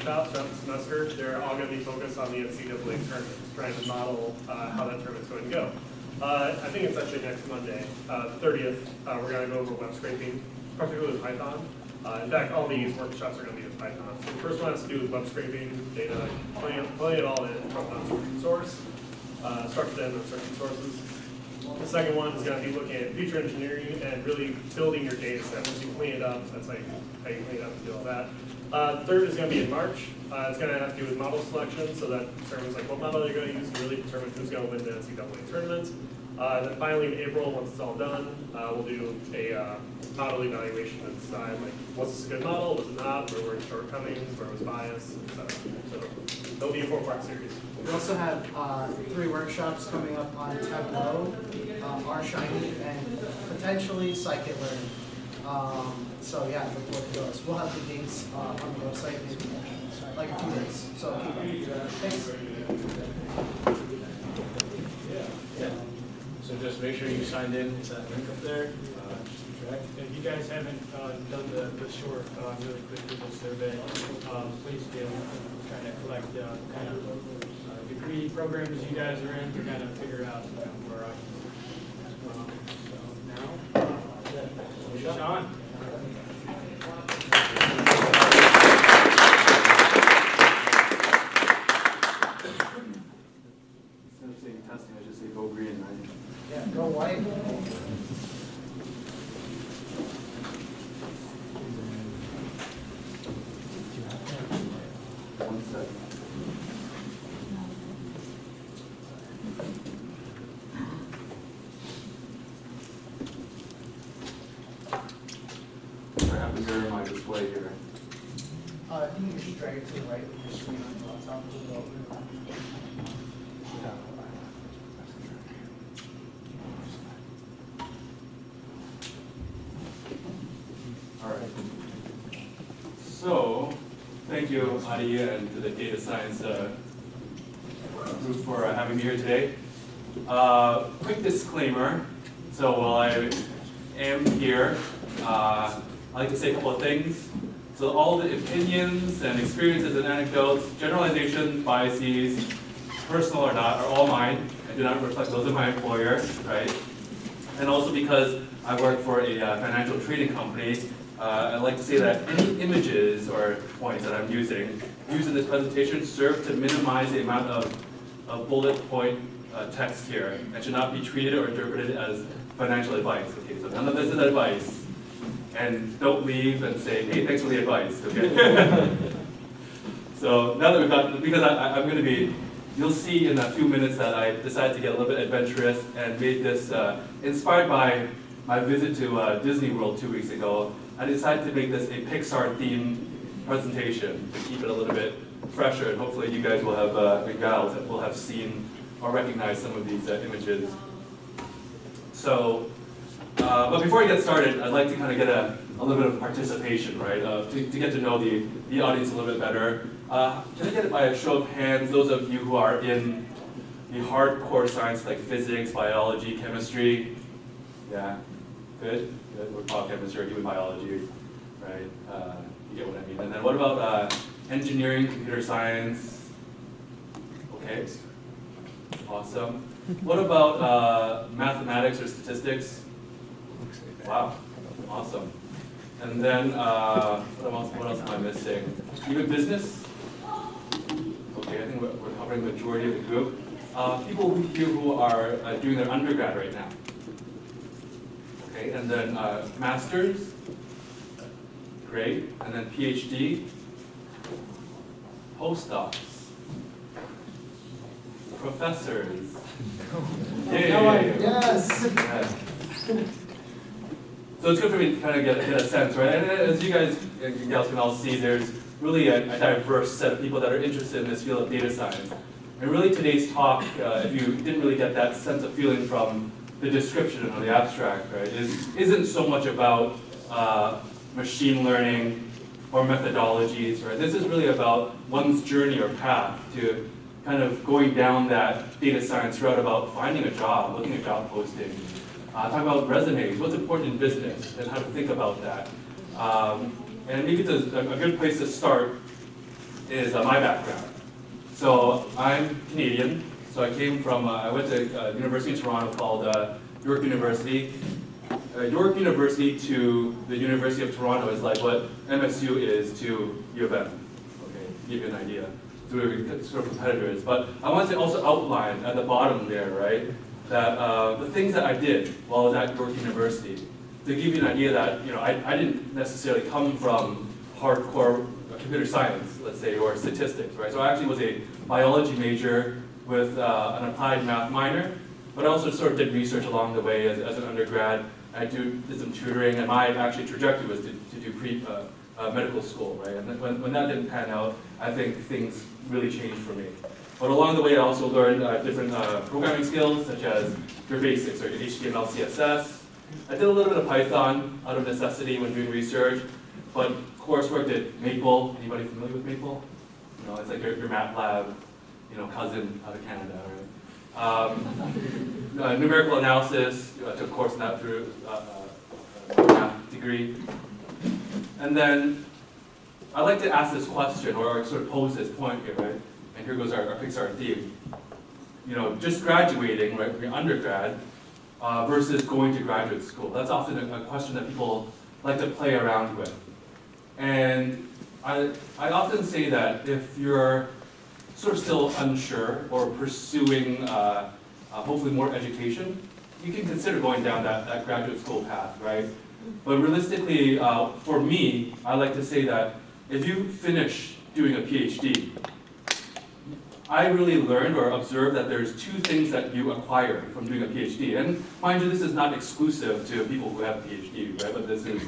workshops throughout the semester. They're all going to be focused on the NCAA tournament, trying to model how that tournament's going to go. I think it's actually next Monday, the 30th. We're going to go over web scraping, particularly with Python. In fact, all these workshops are going to be with Python. So the first one has to do with web scraping, data, pulling it all in from an unstructured source, structured and unstructured sources. The second one is going to be looking at feature engineering and really building your data set. Once you clean it up, that's how you clean it up and do all that. Third is going to be in March. It's going to have to do with model selection, so that determines like what model you're going to use to really determine who's going to win the NCAA tournament. Then finally in April, once it's all done, we'll do a model evaluation and decide like, was this a good model, was it not, where were its shortcomings, where was bias, etc. So it'll be a 4-part series. We also have 3 workshops coming up on Tableau, R-Shiny, and potentially scikit-learn. So yeah, look forward to those. We'll have the dates on the website in like a few days. So keep up. Thanks. Yeah. So just make sure you signed in. It's that link up there. Just keep track. If you guys haven't done the short, really quick Google survey, please do. I'm trying to collect kind of degree programs you guys are in to kind of figure out where I can. So now, Sean. Instead of saying testing, I just say go green, right? Yeah, go white. One second. I have to mirror my display here. I think you should drag it to the right of your screen on the laptop. All right. So, thank you, Adi, and to the data science group for having me here today. Quick disclaimer. So while I am here, I'd like to say a couple of things. So all the opinions and experiences and anecdotes, generalizations, biases, personal or not, are all mine. I do not reflect those of my employer, right? And also because I work for a financial trading company, I'd like to say that any images or points that I'm using in this presentation serve to minimize the amount of bullet point text here and should not be treated or interpreted as financial advice. Okay, so none of this is advice. And don't leave and say, hey, thanks for the advice, okay? So now that we've got, because I'm going to be, you'll see in a few minutes that I decided to get a little bit adventurous and made this, inspired by my visit to Disney World 2 weeks ago, I decided to make this a Pixar-themed presentation to keep it a little bit fresher, and hopefully you guys will have, and gals, will have seen or recognized some of these images. So, but before I get started, I'd like to kind of get a little bit of participation, right? To get to know the audience a little bit better. Can I get it by a show of hands, those of you who are in the hardcore science like physics, biology, chemistry? Yeah, good. We're biochemistry or human biology, right? You get what I mean. And then what about engineering, computer science? Okay, awesome. What about mathematics or statistics? Wow, awesome. And then what else am I missing? Even business? Okay, I think we're covering the majority of the group. People here who are doing their undergrad right now. Okay, and then masters, great, and then PhD, postdocs, professors. Yay. Yes. Yes. So it's good for me to kind of get a sense, right? And as you guys can all see, there's really a diverse set of people that are interested in this field of data science. And really today's talk, if you didn't really get that sense of feeling from the description or the abstract, right, isn't so much about machine learning or methodologies, right? This is really about one's journey or path to kind of going down that data science route about finding a job, looking at job postings, talk about resumes, what's important in business, and how to think about that. And maybe it's a good place to start is my background. So I'm Canadian. So I came from, I went to University of Toronto called York University. York University to the University of Toronto is like what MSU is to U of M. Okay, to give you an idea. So we're sort of competitors. But I want to also outline at the bottom there, right, that the things that I did while I was at York University, to give you an idea that, you know, I didn't necessarily come from hardcore computer science, let's say, or statistics, right? So I actually was a biology major with an applied math minor, but I also sort of did research along the way as an undergrad. I did some tutoring, and my actually trajectory was to do medical school, right? And then when that didn't pan out, I think things really changed for me. But along the way, I also learned different programming skills, such as your basics, or your HTML, CSS. I did a little bit of Python out of necessity when doing research, but coursework did Maple. Anybody familiar with Maple? You know, it's like your MATLAB, you know, cousin out of Canada, right? Numerical analysis, I took a course in that through a math degree. And then I like to ask this question, or sort of pose this point here, right? And here goes our Pixar theme. You know, just graduating, right, from your undergrad versus going to graduate school. That's often a question that people like to play around with. And I often say that if you're sort of still unsure or pursuing hopefully more education, you can consider going down that graduate school path, right? But realistically, for me, I like to say that if you finish doing a PhD, I really learned or observed that there's two things that you acquire from doing a PhD. And mind you, this is not exclusive to people who have a PhD, right? But this is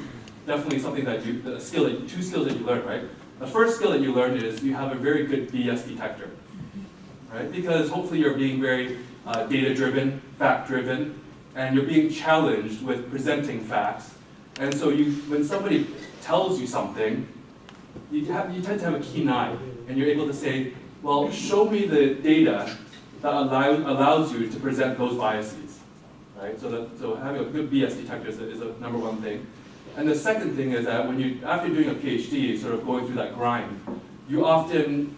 definitely something that two skills that you learn, right? The first skill that you learn is you have a very good BS detector, right? Because hopefully you're being very data-driven, fact-driven, and you're being challenged with presenting facts. And so when somebody tells you something, you tend to have a keen eye, and you're able to say, well, show me the data that allows you to present those biases, right? So having a good BS detector is a number one thing. And the second thing is that after doing a PhD, sort of going through that grind, you often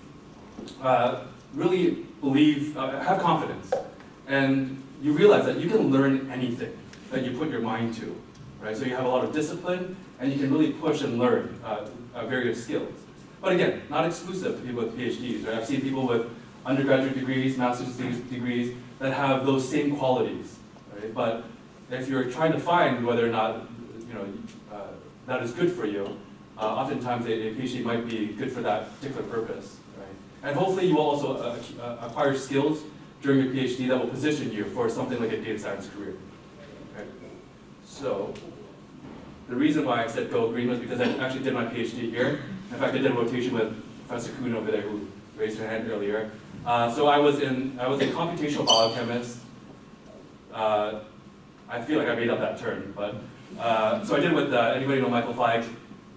really have confidence, and you realize that you can learn anything that you put your mind to, right? So you have a lot of discipline, and you can really push and learn various skills. But again, not exclusive to people with PhDs, right? I've seen people with undergraduate degrees, master's degrees that have those same qualities, right? But if you're trying to find whether or not, you know, that is good for you, oftentimes a PhD might be good for that particular purpose, right? And hopefully you will also acquire skills during your PhD that will position you for something like a data science career, right? So the reason why I said go green was because I actually did my PhD here. In fact, I did a rotation with Professor Kuhn over there, who raised her hand earlier. So I was a computational biochemist. I feel like I made up that term, but so I did with anybody know Michael Feig?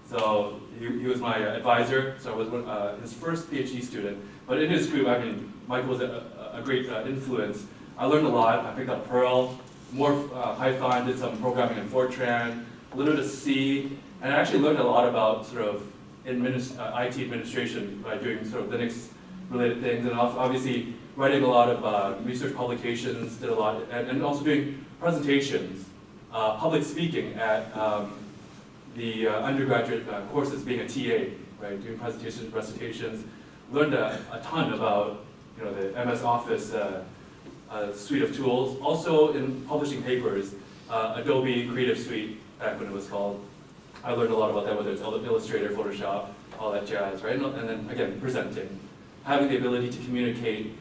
So he was my advisor. So I was his first PhD student. But in his group, I mean, Michael was a great influence. I learned a lot. I picked up Perl, more Python, did some programming in Fortran, a little bit of C, and I actually learned a lot about sort of IT administration by doing sort of Linux-related things, and obviously writing a lot of research publications, did a lot, and also doing presentations, public speaking at the undergraduate courses, being a TA, right, doing presentations, recitations. Learned a ton about, you know, the MS Office suite of tools. Also in publishing papers, Adobe Creative Suite, back when it was called. I learned a lot about that, whether it's Illustrator, Photoshop, all that jazz, right? And then again, presenting, having the ability to communicate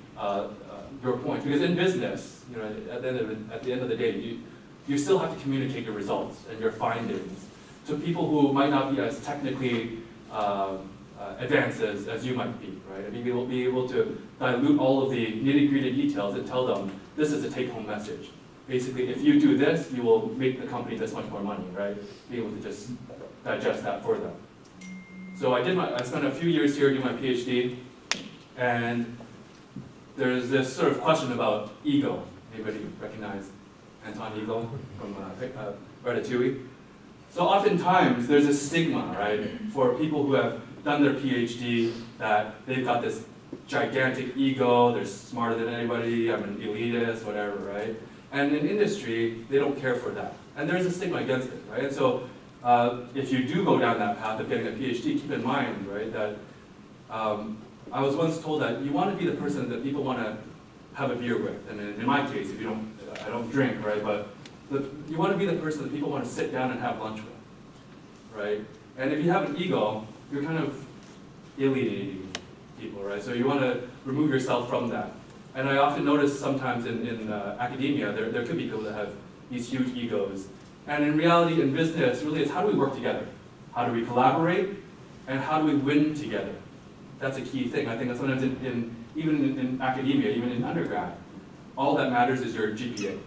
your point. Because in business, you know, at the end of the day, you still have to communicate your results and your findings to people who might not be as technically advanced as you might be, right? And be able to dilute all of the nitty-gritty details and tell them this is a take-home message. Basically, if you do this, you will make the company this much more money, right? Be able to just digest that for them. So I spent a few years here doing my PhD, and there's this sort of question about ego. Anybody recognize Anton Ego from Ratatouille? So oftentimes there's a stigma, right, for people who have done their PhD that they've got this gigantic ego, they're smarter than anybody, I'm an elitist, whatever, right? And in industry, they don't care for that. And there's a stigma against it, right? And so if you do go down that path of getting a PhD, keep in mind, right, that I was once told that you want to be the person that people want to have a beer with. And in my case, if you don't, I don't drink, right, but you want to be the person that people want to sit down and have lunch with, right? And if you have an ego, you're kind of alienating people, right? So you want to remove yourself from that. And I often notice sometimes in academia, there could be people that have these huge egos. And in reality, in business, really it's how do we work together? How do we collaborate? And how do we win together? That's a key thing. I think that sometimes even in academia, even in undergrad, all that matters is your GPA,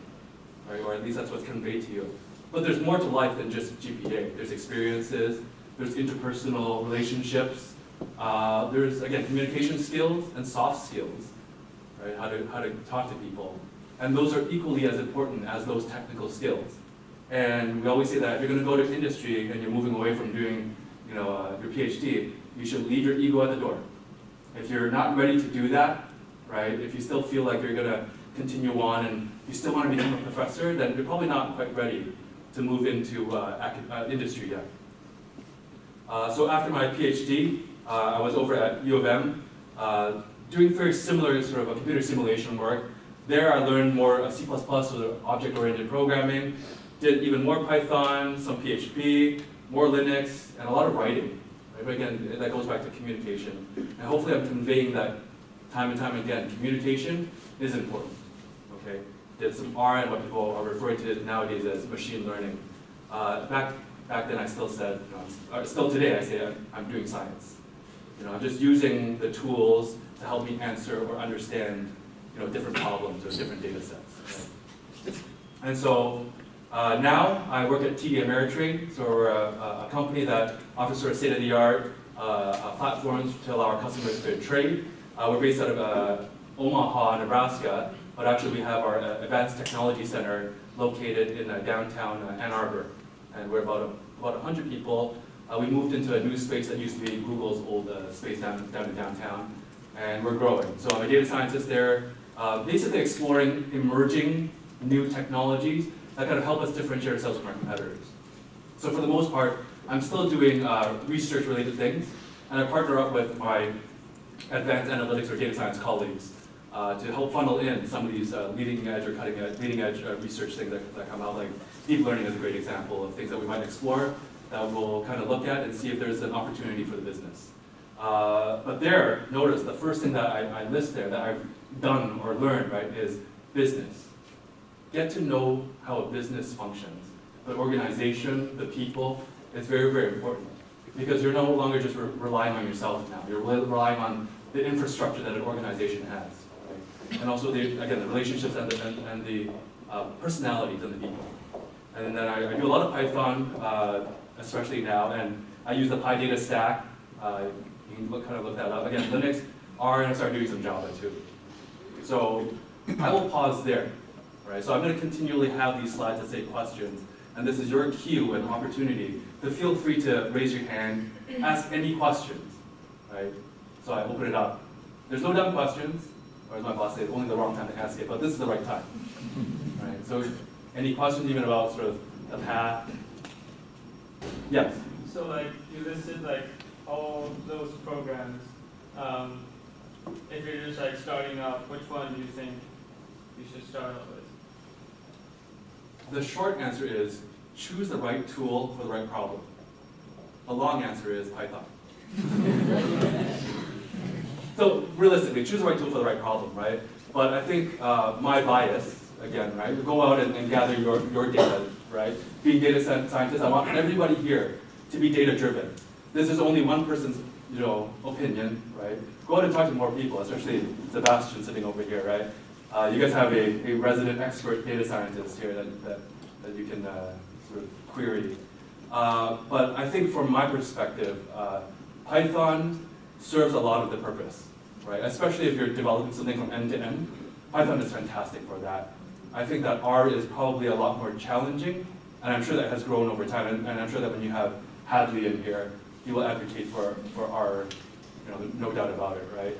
right? Or at least that's what's conveyed to you. But there's more to life than just GPA. There's experiences, there's interpersonal relationships, there's, again, communication skills and soft skills, right? How to talk to people. And those are equally as important as those technical skills. And we always say that if you're going to go to industry and you're moving away from doing, your PhD, you should leave your ego at the door. If you're not ready to do that, right? If you still feel like you're going to continue on and you still want to become a professor, then you're probably not quite ready to move into industry yet. So after my PhD, I was over at U of M, doing very similar sort of a computer simulation work. There I learned more C++, so object-oriented programming, did even more Python, some PHP, more Linux, and a lot of writing. Right? But again, that goes back to communication. And hopefully I'm conveying that time and time again. Communication is important, okay? Did some R and what people are referring to nowadays as machine learning. Back then I still said, still today I say I'm doing science. I'm just using the tools to help me answer or understand different problems or different data sets. Right? And so now I work at TD Ameritrade, so we're a company that offers sort of state-of-the-art platforms to allow our customers to trade. We're based out of Omaha, Nebraska, but actually we have our Advanced Technology Center located in downtown Ann Arbor, and we're about 100 people. We moved into a new space that used to be Google's old space down in downtown, and we're growing. So I'm a data scientist there, basically exploring emerging new technologies that kind of help us differentiate ourselves from our competitors. So for the most part, I'm still doing research-related things, and I partner up with my advanced analytics or data science colleagues to help funnel in some of these leading-edge or leading-edge research things that come out. Like deep learning is a great example of things that we might explore that we'll kind of look at and see if there's an opportunity for the business. But there, notice the first thing that I list there that I've done or learned, right, is business. Get to know how a business functions. The organization, the people, it's very, very important. Because you're no longer just relying on yourself now. You're relying on the infrastructure that an organization has. Right? And also, the relationships and the personalities of the people. And then I do a lot of Python, especially now, and I use the PyData stack. You can kind of look that up. Again, Linux, R, and I started doing some Java too. So I will pause there. Right? So I'm going to continually have these slides that say questions, and this is your cue and opportunity to feel free to raise your hand, ask any questions. Right? So I open it up. There's no dumb questions, or as my boss says, only the wrong time to ask it, but this is the right time. Right? So any questions even about sort of the path? Yes? So like you listed like all those programs. If you're just like starting off, which one do you think you should start off with? The short answer is choose the right tool for the right problem. The long answer is Python. So realistically, choose the right tool for the right problem, right? But I think my bias, again, right, go out and gather your data, right? Being data scientists, I want everybody here to be data driven. This is only one person's opinion, right? Go out and talk to more people, especially Sebastian sitting over here, right? You guys have a resident expert data scientist here that you can sort of query. But I think from my perspective, Python serves a lot of the purpose, right? Especially if you're developing something from end to end. Python is fantastic for that. I think that R is probably a lot more challenging, and I'm sure that has grown over time, and I'm sure that when you have Hadley in here, he will advocate for R no doubt about it, right?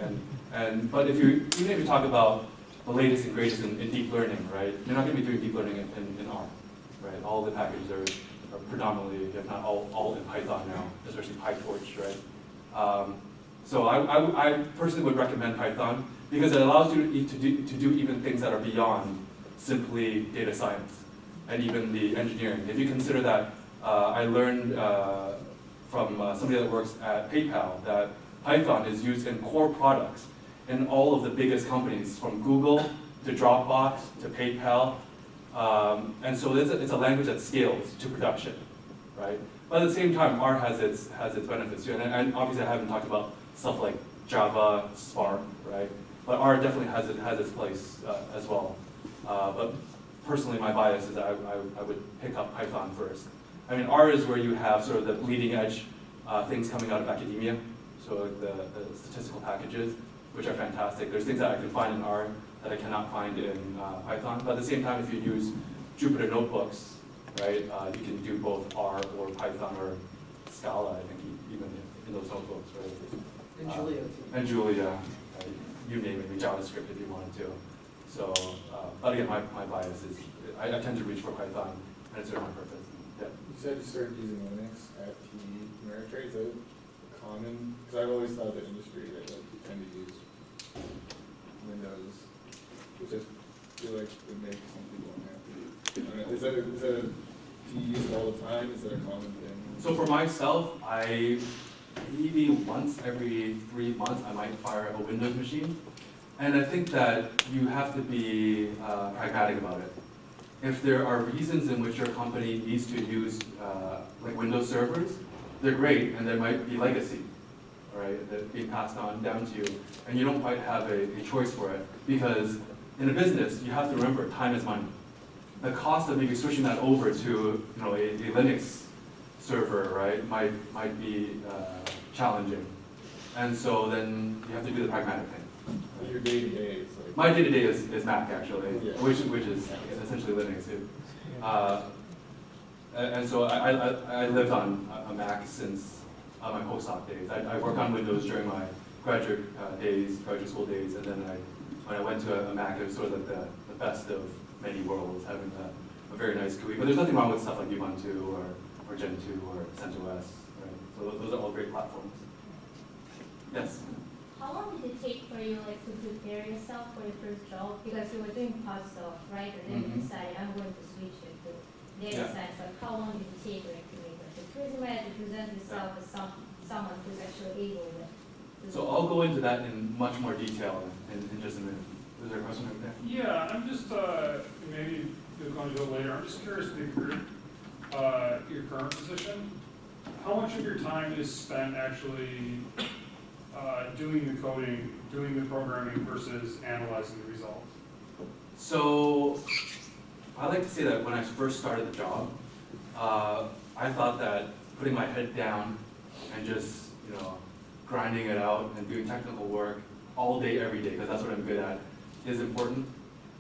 But even if you talk about the latest and greatest in deep learning, right? You're not going to be doing deep learning in R, right? All the packages are predominantly, if not all in Python now, especially PyTorch, right? So I personally would recommend Python because it allows you to do even things that are beyond simply data science and even the engineering. If you consider that, I learned from somebody that works at PayPal that Python is used in core products in all of the biggest companies, from Google to Dropbox to PayPal. And so it's a language that scales to production, right? But at the same time, R has its benefits too. And obviously I haven't talked about stuff like Java, Spark, right? But R definitely has its place as well. But personally, my bias is that I would pick up Python first. I mean, R is where you have sort of the bleeding edge things coming out of academia. So like the statistical packages, which are fantastic. There's things that I can find in R that I cannot find in Python. But at the same time, if you use Jupyter Notebooks, right, you can do both R or Python or Scala, I think, even in those notebooks, right? And Julia. And Julia, you name it, JavaScript if you wanted to. So, but again, my bias is, I tend to reach for Python, and it's served my purpose. Yeah. You said you started using Linux at TD Ameritrade. Is that common? Because I've always thought the industry that like you tend to use Windows, which I feel like would make some people unhappy. I don't know, do you use it all the time? Is that a common thing? So for myself, maybe once every 3 months, I might fire a Windows machine. And I think that you have to be pragmatic about it. If there are reasons in which your company needs to use like Windows servers, they're great, and there might be legacy, all right, that being passed on down to you, and you don't quite have a choice for it, because in a business, you have to remember time is money. The cost of maybe switching that over to a Linux server, right, might be challenging, and so then you have to do the pragmatic thing. Your day-to-day is like... My day-to-day is Mac, actually, Yeah. which is essentially Linux. And so I lived on a Mac since my postdoc days. I worked on Windows during my graduate school days, and then when I went to a Mac, it was sort of like the best of many worlds, having a very nice GUI. But there's nothing wrong with stuff like Ubuntu or Gentoo or CentOS, right? So those are all great platforms. Yes? How long did it take for you to prepare yourself for your first job? Because you were doing stuff, right? And then you decided, I'm going to switch it to data science. Like, how long did it take to make a resume to present yourself as someone who's actually able to So I'll go into that in much more detail in just a minute. Is there a question over there? Yeah, I'm just, maybe you'll go into it later, I'm just curious with your current position, how much of your time is spent actually doing the coding, doing the programming versus analyzing the results? So I like to say that when I first started the job, I thought that putting my head down and just, grinding it out and doing technical work all day, every day, because that's what I'm good at, is important.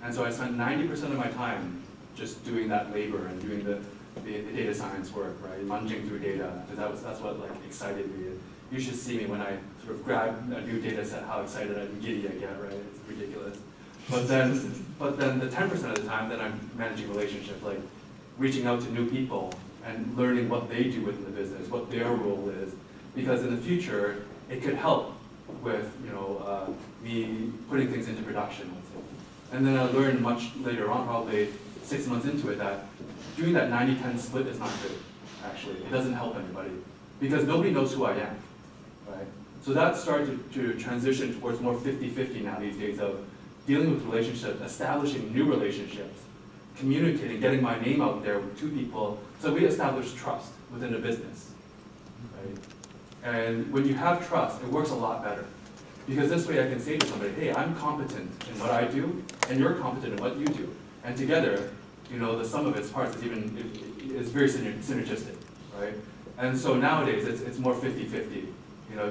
And so I spent 90% of my time just doing that labor and doing the data science work, right? Munging through data, because that's what excited me. You should see me when I sort of grab a new data set, how excited and giddy I get, right? It's ridiculous. But then the 10% of the time, then I'm managing relationships, like reaching out to new people and learning what they do within the business, what their role is. Because in the future, it could help with me putting things into production, let's say. And then I learned much later on, probably 6 months into it, that doing that 90-10 split is not good, actually. It doesn't help anybody, because nobody knows who I am, right? So that started to transition towards more 50-50 now these days of dealing with relationships, establishing new relationships, communicating, getting my name out there to people, so we establish trust within a business, right? And when you have trust, it works a lot better. Because this way I can say to somebody, hey, I'm competent in what I do, and you're competent in what you do. And together, the sum of its parts is very synergistic, right? And so nowadays, it's more 50-50,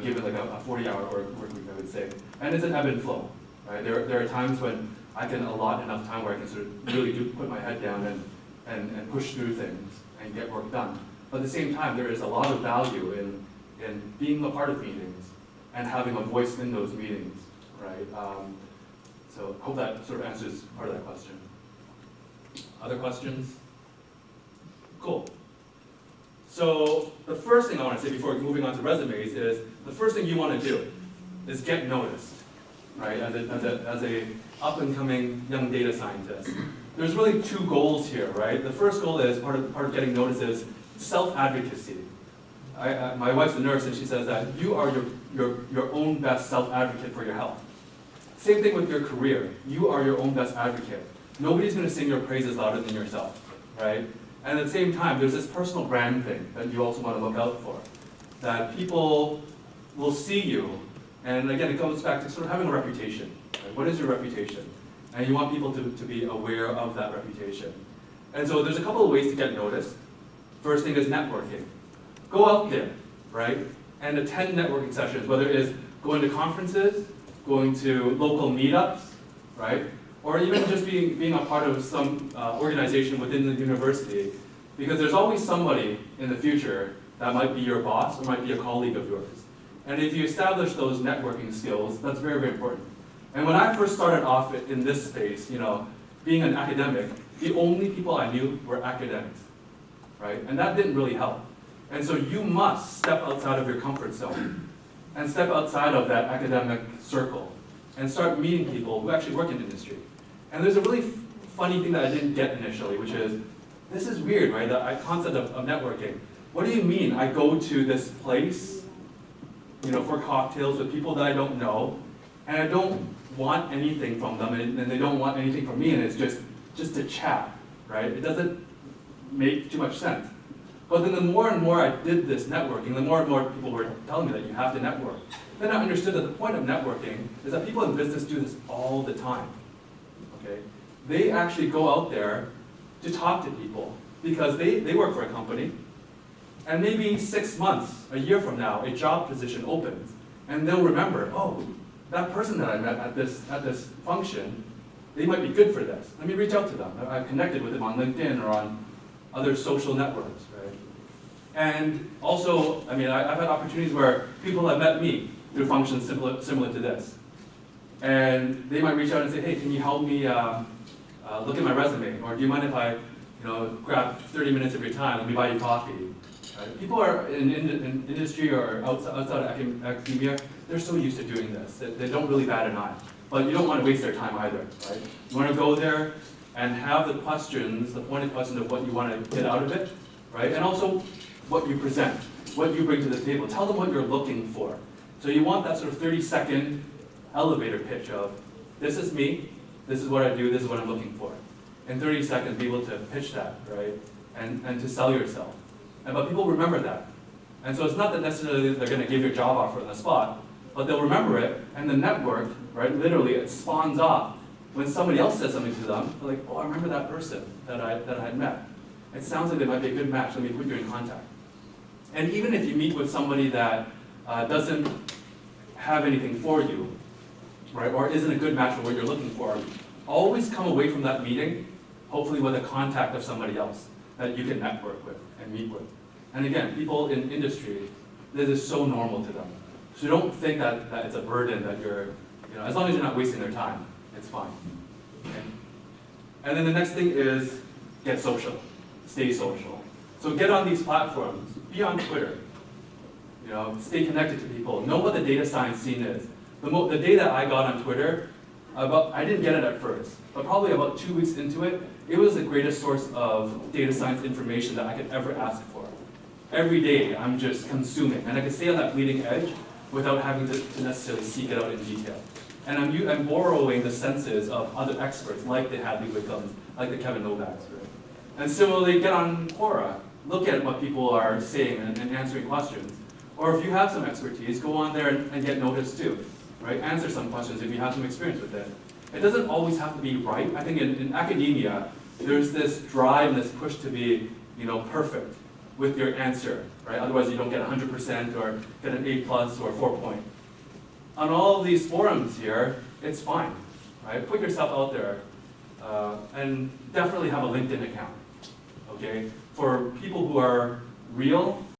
given like a 40-hour work week, I would say. And it's an ebb and flow, right? There are times when I can allot enough time where I can sort of really put my head down and push through things and get work done. But at the same time, there is a lot of value in being a part of meetings and having a voice in those meetings, right? So hope that sort of answers part of that question. Other questions? Cool. So the first thing I want to say before moving on to resumes is the first thing you want to do is get noticed, right? As a up and coming young data scientist, there's really two goals here, right? The first goal is part of getting noticed is self-advocacy. My wife's a nurse, and she says that you are your own best self-advocate for your health. Same thing with your career. You are your own best advocate. Nobody's going to sing your praises louder than yourself, right? And at the same time, there's this personal brand thing that you also want to look out for. That people will see you, and again, it goes back to sort of having a reputation. Right? What is your reputation? And you want people to be aware of that reputation. And so there's a couple of ways to get noticed. First thing is networking. Go out there, right? And attend networking sessions, whether it is going to conferences, going to local meetups, right? Or even just being a part of some organization within the university, because there's always somebody in the future that might be your boss or might be a colleague of yours. And if you establish those networking skills, that's very, very important. And when I first started off in this space, being an academic, the only people I knew were academics, right? And that didn't really help. And so you must step outside of your comfort zone and step outside of that academic circle and start meeting people who actually work in industry. And there's a really funny thing that I didn't get initially, which is, this is weird, right? The concept of networking. What do you mean I go to this place, for cocktails with people that I don't know, and I don't want anything from them, and they don't want anything from me, and it's just to chat, right? It doesn't make too much sense. But then the more and more I did this networking, the more and more people were telling me that you have to network. Then I understood that the point of networking is that people in business do this all the time. Okay? They actually go out there to talk to people because they work for a company, and maybe 6 months, a year from now, a job position opens, and they'll remember, oh, that person that I met at this function, they might be good for this. Let me reach out to them. I've connected with them on LinkedIn or on other social networks, right? And also, I've had opportunities where people have met me through functions similar to this. And they might reach out and say, hey, can you help me look at my resume? Or do you mind if I grab 30 minutes of your time, let me buy you coffee? Right? People are in industry or outside of academia, they're so used to doing this. They don't really bat an eye. But you don't want to waste their time either, right? You want to go there and have the pointed questions of what you want to get out of it, right? And also what you present, what you bring to the table. Tell them what you're looking for. So you want that sort of 30-second elevator pitch of, this is me, this is what I do, this is what I'm looking for. In 30 seconds, be able to pitch that, right? And to sell yourself. But people remember that. And so it's not that necessarily they're going to give your job offer on the spot, but they'll remember it, and the network, right, literally it spawns off. When somebody else says something to them, they're like, oh, I remember that person that I had met. It sounds like they might be a good match, let me put you in contact. And even if you meet with somebody that doesn't have anything for you, right, or isn't a good match for what you're looking for, always come away from that meeting, hopefully with a contact of somebody else that you can network with and meet with. And again, people in industry, this is so normal to them. So don't think that it's a burden that you're, as long as you're not wasting their time, it's fine. Okay? And then the next thing is get social, stay social. So get on these platforms, be on Twitter, stay connected to people, know what the data science scene is. The data I got on Twitter, I didn't get it at first, but probably about 2 weeks into it, it was the greatest source of data science information that I could ever ask for. Every day, I'm just consuming, and I can stay on that bleeding edge without having to necessarily seek it out in detail. And I'm borrowing the senses of other experts, like the Hadley Wickhams, like the Kevin Novaks. Right? And similarly, get on Quora, look at what people are saying and answering questions. Or if you have some expertise, go on there and get noticed too. Right? Answer some questions if you have some experience with it. It doesn't always have to be right. I think in academia, there's this drive and this push to be, perfect with your answer, right? Otherwise you don't get 100% or get an A+ or 4 point. On all of these forums here, it's fine, right? Put yourself out there and definitely have a LinkedIn account, okay? For people who are real